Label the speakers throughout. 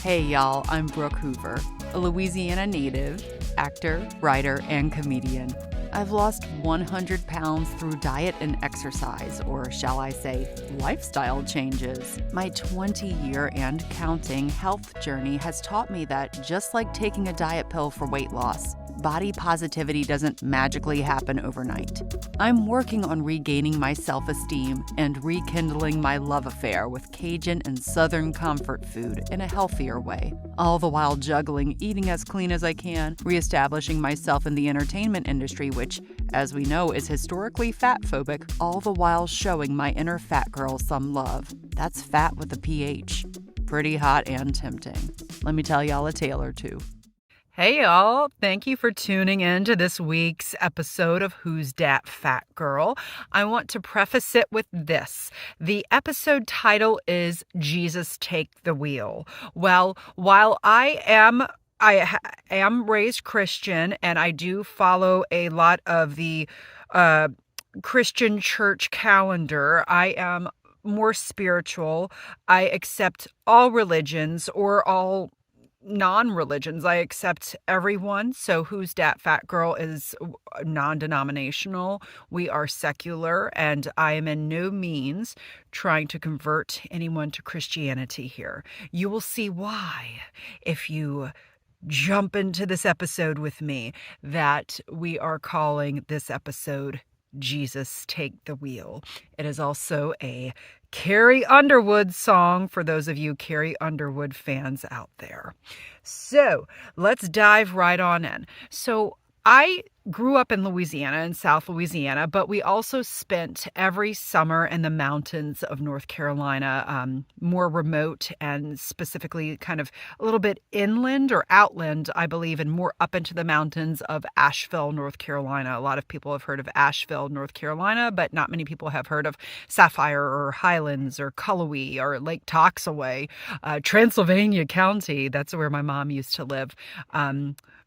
Speaker 1: Hey y'all, I'm Brooke Hoover, a Louisiana native, actor, writer, and comedian. I've lost 100 pounds through diet and exercise, or shall I say, lifestyle changes. My 20-year and counting health journey has taught me that just like taking a diet pill for weight loss, body positivity doesn't magically happen overnight. I'm working on regaining my self-esteem and rekindling my love affair with Cajun and Southern comfort food in a healthier way, all the while juggling eating as clean as I can, reestablishing myself in the entertainment industry, which, as we know, is historically fat-phobic, all the while showing my inner fat girl some love. That's fat with a PH. Pretty hot and tempting. Let me tell y'all a tale or two. Hey y'all, thank you for tuning in to this week's episode of Who's Dat Fat Girl. I want to preface it with this. The episode title is Jesus Take the Wheel. Well, while I am raised Christian and I do follow a lot of the Christian church calendar, I am more spiritual. I accept all religions or all non-religions. I accept everyone. So Who's Dat Fat Girl is non-denominational. We are secular, and I am in no means trying to convert anyone to Christianity here. You will see why if you jump into this episode with me, that we are calling this episode Jesus Take the Wheel. It is also a Carrie Underwood song for those of you Carrie Underwood fans out there. So let's dive right on in. So I grew up in Louisiana, in South Louisiana, but we also spent every summer in the mountains of North Carolina, more remote and specifically kind of a little bit inland or outland, I believe, and more up into the mountains of Asheville, North Carolina. A lot of people have heard of Asheville, North Carolina, but not many people have heard of Sapphire or Highlands or Cullowhee or Lake Toxaway, Transylvania County. That's where my mom used to live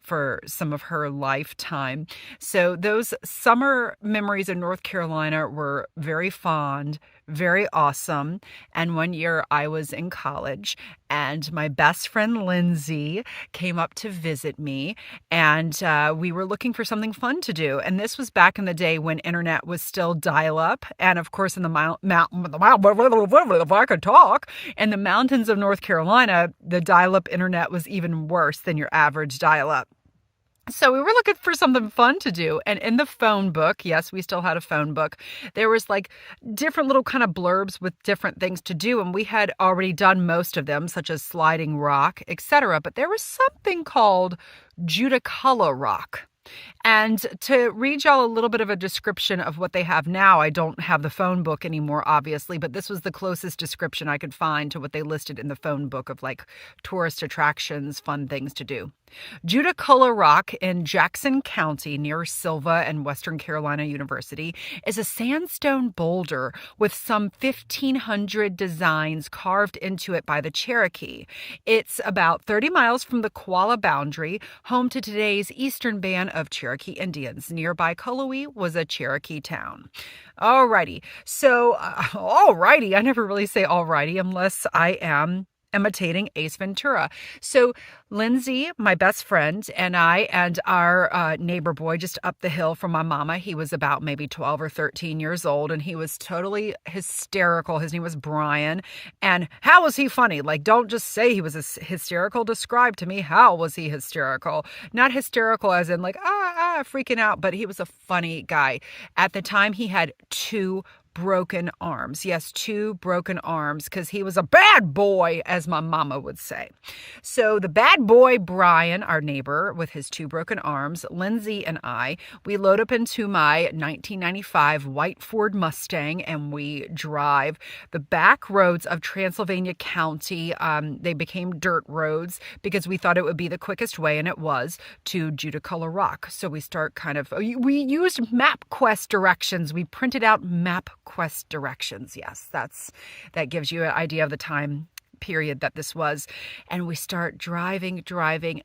Speaker 1: for some of her lifetime. So those summer memories in North Carolina were very fond, very awesome. And one year I was in college and my best friend Lindsay came up to visit me, and we were looking for something fun to do. And this was back in the day when internet was still dial-up. And of course, in the if I could talk, in the mountains of North Carolina, the dial-up internet was even worse than your average dial-up. So we were looking for something fun to do. And in the phone book, yes, we still had a phone book, there was like different little kind of blurbs with different things to do. And we had already done most of them, such as sliding rock, etc. But there was something called Judaculla Rock. And to read y'all a little bit of a description of what they have now, I don't have the phone book anymore, obviously, but this was the closest description I could find to what they listed in the phone book of like tourist attractions, fun things to do. Judaculla Rock in Jackson County near Silva and Western Carolina University is a sandstone boulder with some 1,500 designs carved into it by the Cherokee. It's about 30 miles from the Qualla boundary, home to today's eastern band of Cherokee Indians. Nearby Cullowhee was a Cherokee town. Alrighty. So, alrighty. I never really say alrighty unless I am imitating Ace Ventura. So Lindsay, my best friend, and I and our neighbor boy just up the hill from my mama, he was about maybe 12 or 13 years old, and he was totally hysterical. His name was Brian. And how was he funny? Like, don't just say he was hysterical. Describe to me, how was he hysterical? Not hysterical as in like, freaking out, but he was a funny guy. At the time, he had two broken arms. Yes, two broken arms, because he was a bad boy, as my mama would say. So the bad boy, Brian, our neighbor with his two broken arms, Lindsay and I, we load up into my 1995 white Ford Mustang and we drive the back roads of Transylvania County. They became dirt roads because we thought it would be the quickest way, and it was, to Judaculla Rock. So we we used MapQuest directions. We printed out MapQuest directions. Yes, that gives you an idea of the time period that this was. And we start driving.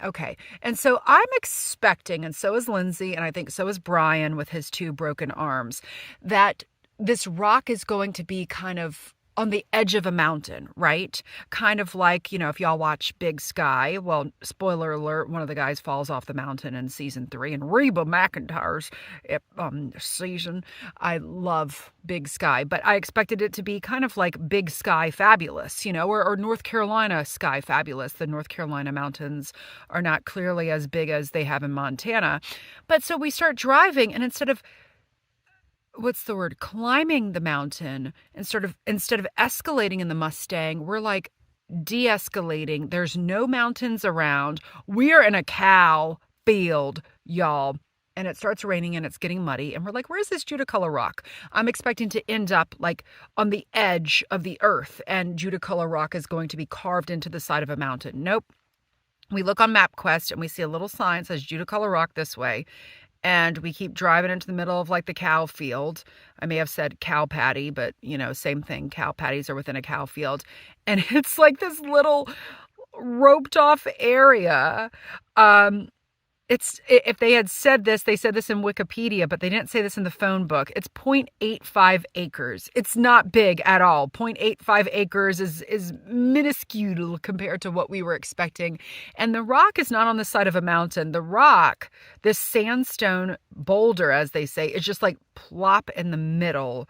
Speaker 1: Okay. And so I'm expecting, and so is Lindsay, and I think so is Brian with his two broken arms, that this rock is going to be kind of on the edge of a mountain, right? Kind of like, if y'all watch Big Sky, well, spoiler alert, one of the guys falls off the mountain in season 3, and Reba McEntire's season. I love Big Sky, but I expected it to be kind of like Big Sky Fabulous, or North Carolina Sky Fabulous. The North Carolina mountains are not clearly as big as they have in Montana. But so we start driving, and instead of climbing the mountain, and instead of escalating in the Mustang, we're like de-escalating. There's no mountains around. We're in a cow field, y'all. And it starts raining and it's getting muddy. And we're like, where's this Judaculla Rock? I'm expecting to end up like on the edge of the earth, and Judaculla Rock is going to be carved into the side of a mountain. Nope. We look on MapQuest and we see a little sign that says Judaculla Rock this way. And we keep driving into the middle of like the cow field. I may have said cow patty, but same thing. Cow patties are within a cow field. And it's like this little roped off area. If they had said this, they said this in Wikipedia, but they didn't say this in the phone book. It's 0.85 acres. It's not big at all. 0.85 acres is minuscule compared to what we were expecting. And the rock is not on the side of a mountain. The rock, this sandstone boulder, as they say, is just like plop in the middle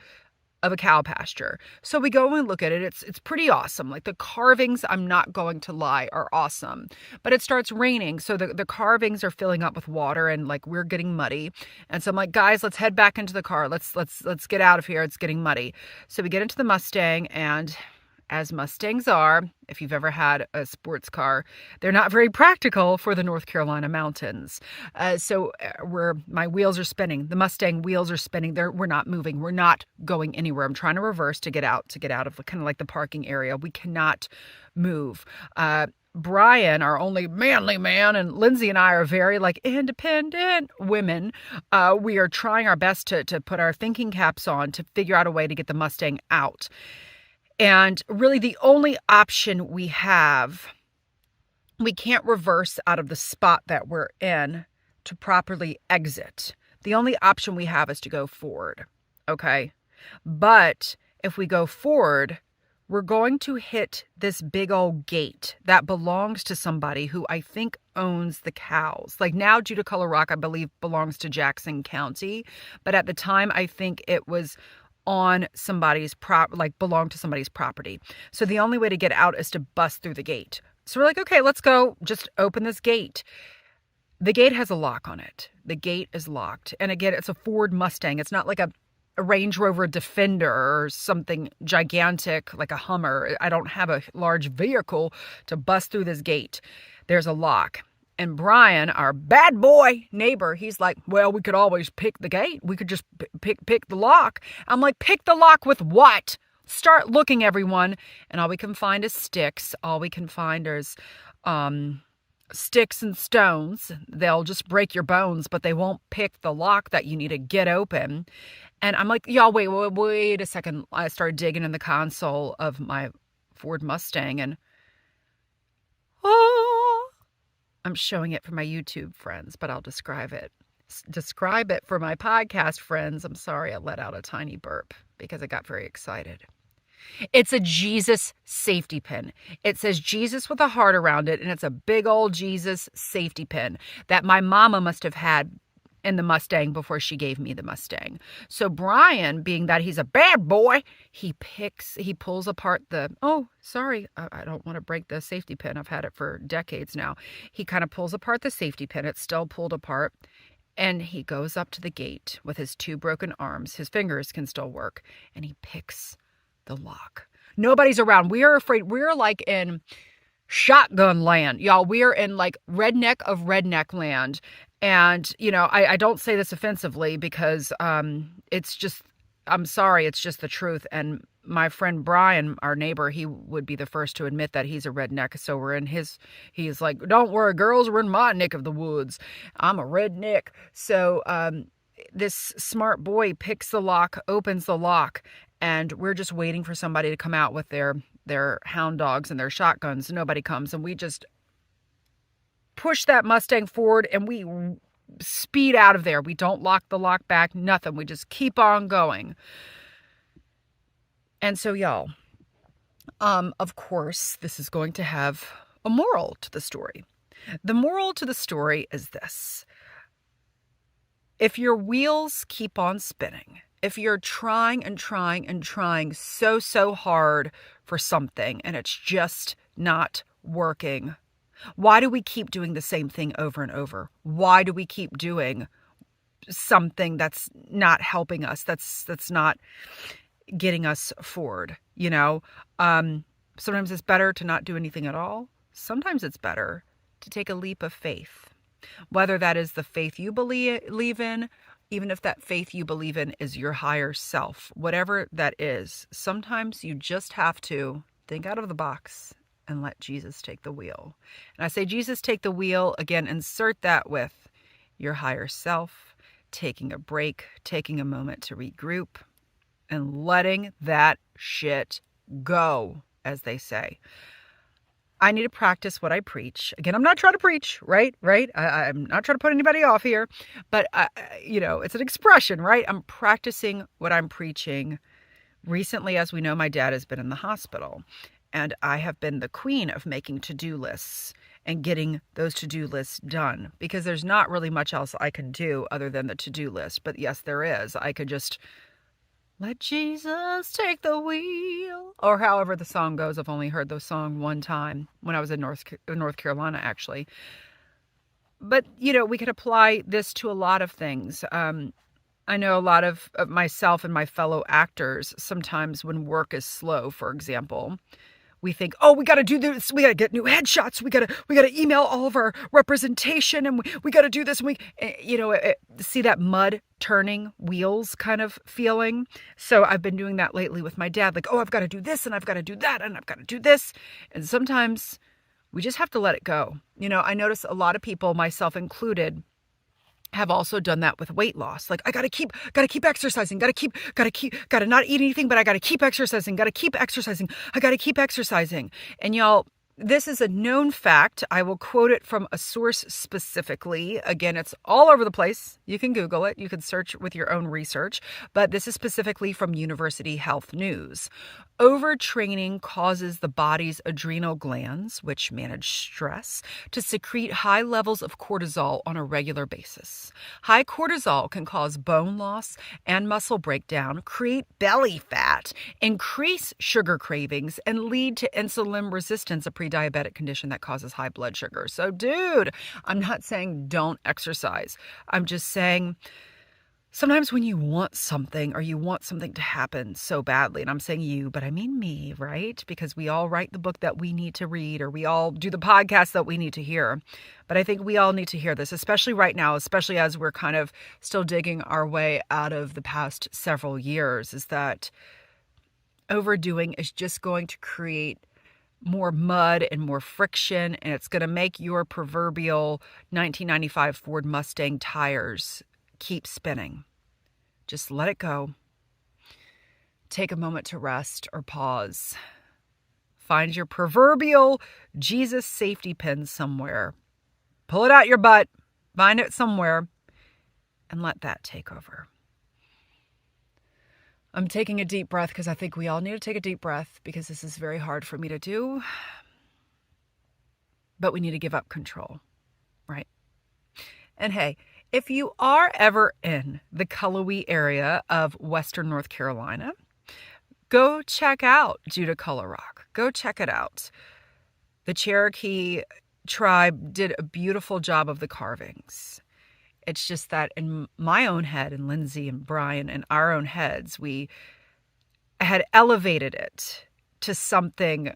Speaker 1: of a cow pasture. So we go and look at it. It's pretty awesome. Like the carvings, I'm not going to lie, are awesome. But it starts raining, so the carvings are filling up with water, and like we're getting muddy. And so I'm like, guys, let's head back into the car. Let's get out of here. It's getting muddy. So we get into the Mustang, and as Mustangs are, if you've ever had a sports car, they're not very practical for the North Carolina mountains. My wheels are spinning. The Mustang wheels are spinning. We're not moving. We're not going anywhere. I'm trying to reverse to get out of kind of like the parking area. We cannot move. Brian, our only manly man, and Lindsay and I are very like independent women. We are trying our best to put our thinking caps on to figure out a way to get the Mustang out. And really the only option we have, we can't reverse out of the spot that we're in to properly exit. The only option we have is to go forward. Okay. But if we go forward, we're going to hit this big old gate that belongs to somebody who I think owns the cows. Like now Judaculla Rock, I believe, belongs to Jackson County. But at the time, I think it was on somebody's belonged to somebody's property. So the only way to get out is to bust through the gate. So we're like, okay, let's go. Just open this gate. The gate has a lock on it. The gate is locked. And again, it's a Ford Mustang. It's not like a Range Rover Defender or something gigantic like a Hummer. I don't have a large vehicle to bust through this gate. There's a lock. And Brian, our bad boy neighbor, he's like, well, we could always pick the gate. We could just pick the lock. I'm like, pick the lock with what? Start looking, everyone. And all we can find is sticks. All we can find is sticks and stones. They'll just break your bones, but they won't pick the lock that you need to get open. And I'm like, y'all, wait a second. I started digging in the console of my Ford Mustang, and I'm showing it for my YouTube friends, but I'll describe it for my podcast friends. I'm sorry I let out a tiny burp because I got very excited. It's a Jesus safety pin. It says Jesus with a heart around it, and it's a big old Jesus safety pin that my mama must have had in the Mustang before she gave me the Mustang. So Brian, being that he's a bad boy, he pulls apart I don't want to break the safety pin. I've had it for decades now. He kind of pulls apart the safety pin. It's still pulled apart. And he goes up to the gate with his 2 broken arms. His fingers can still work. And he picks the lock. Nobody's around. We are afraid. We're like in shotgun land. Y'all, we are in like redneck of redneck land. And, I don't say this offensively because it's just, I'm sorry, it's just the truth. And my friend Brian, our neighbor, he would be the first to admit that he's a redneck. So he's like, don't worry, girls, we're in my neck of the woods. I'm a redneck. So this smart boy picks the lock, opens the lock, and we're just waiting for somebody to come out with their hound dogs and their shotguns. Nobody comes, and we just push that Mustang forward and we speed out of there. We don't lock the lock back, nothing. We just keep on going. And so y'all, Of course, this is going to have a moral to the story. The moral to the story is this. If your wheels keep on spinning, if you're trying and trying and trying so hard for something and it's just not working, why do we keep doing the same thing over and over? Why do we keep doing something that's not helping us, that's not getting us forward? Sometimes it's better to not do anything at all. Sometimes it's better to take a leap of faith. Whether that is the faith you believe in, even if that faith you believe in is your higher self, whatever that is, sometimes you just have to think out of the box and let Jesus take the wheel. And I say Jesus take the wheel, again, insert that with your higher self, taking a break, taking a moment to regroup, and letting that shit go, as they say. I need to practice what I preach. Again, I'm not trying to preach, right? I'm not trying to put anybody off here, but it's an expression, right? I'm practicing what I'm preaching. Recently, as we know, my dad has been in the hospital, and I have been the queen of making to-do lists and getting those to-do lists done, because there's not really much else I can do other than the to-do list. But yes, there is. I could just let Jesus take the wheel, or however the song goes. I've only heard the song one time when I was in North Carolina, actually. But, we could apply this to a lot of things. I know a lot of myself and my fellow actors, sometimes when work is slow, for example, we think, oh, we got to do this. We got to get new headshots. We got to email all of our representation, and we got to do this. And see that mud turning wheels kind of feeling. So I've been doing that lately with my dad. Like, oh, I've got to do this, and I've got to do that, and I've got to do this. And sometimes we just have to let it go. I notice a lot of people, myself included, have also done that with weight loss. Like, I gotta keep exercising, gotta not eat anything, but I gotta keep exercising, I gotta keep exercising. And y'all, this is a known fact. I will quote it from a source specifically. Again, it's all over the place. You can Google it. You can search with your own research. But this is specifically from University Health News. Overtraining causes the body's adrenal glands, which manage stress, to secrete high levels of cortisol on a regular basis. High cortisol can cause bone loss and muscle breakdown, create belly fat, increase sugar cravings, and lead to insulin resistance, a pre-diabetic condition that causes high blood sugar. So, dude, I'm not saying don't exercise. I'm just saying sometimes when you want something, or you want something to happen so badly, and I'm saying you, but I mean me, right? Because we all write the book that we need to read, or we all do the podcast that we need to hear. But I think we all need to hear this, especially right now, especially as we're kind of still digging our way out of the past several years, is that overdoing is just going to create more mud and more friction, and it's going to make your proverbial 1995 Ford Mustang tires keep spinning. Just let it go. Take a moment to rest or pause. Find your proverbial Jesus safety pin somewhere. Pull it out your butt, find it somewhere, and let that take over. I'm taking a deep breath because I think we all need to take a deep breath, because this is very hard for me to do. But we need to give up control, right? And hey, if you are ever in the Cullowhee area of Western North Carolina, go check out Judaculla Rock. Go check it out. The Cherokee tribe did a beautiful job of the carvings. It's just that in my own head, and Lindsay and Brian and our own heads, we had elevated it to something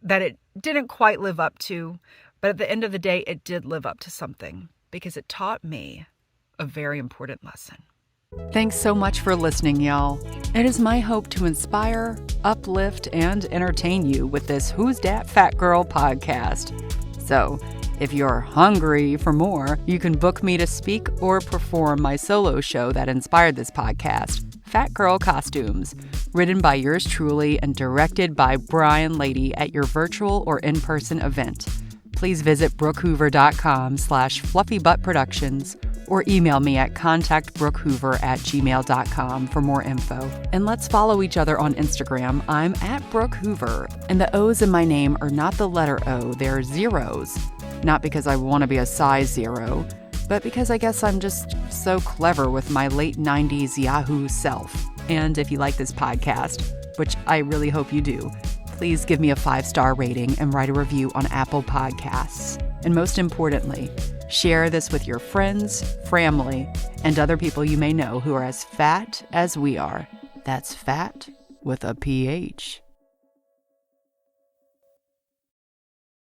Speaker 1: that it didn't quite live up to. But at the end of the day, it did live up to something, because it taught me a very important lesson. Thanks so much for listening, y'all. It is my hope to inspire, uplift, and entertain you with this Who's Dat Fat Girl podcast. So, if you're hungry for more, you can book me to speak or perform my solo show that inspired this podcast, Fat Girl Costumes, written by yours truly and directed by Brian Lady at your virtual or in-person event. Please visit brookehoover.com/fluffybuttproductions or email me at contactbrookhoover@gmail.com for more info. And let's follow each other on Instagram. I'm at Brooke Hoover, and the O's in my name are not the letter O, they're zeros. Not because I want to be a size 0, but because I guess I'm just so clever with my late 90s Yahoo self. And if you like this podcast, which I really hope you do, please give me a 5-star rating and write a review on Apple Podcasts. And most importantly, share this with your friends, family, and other people you may know who are as fat as we are. That's fat with a PH.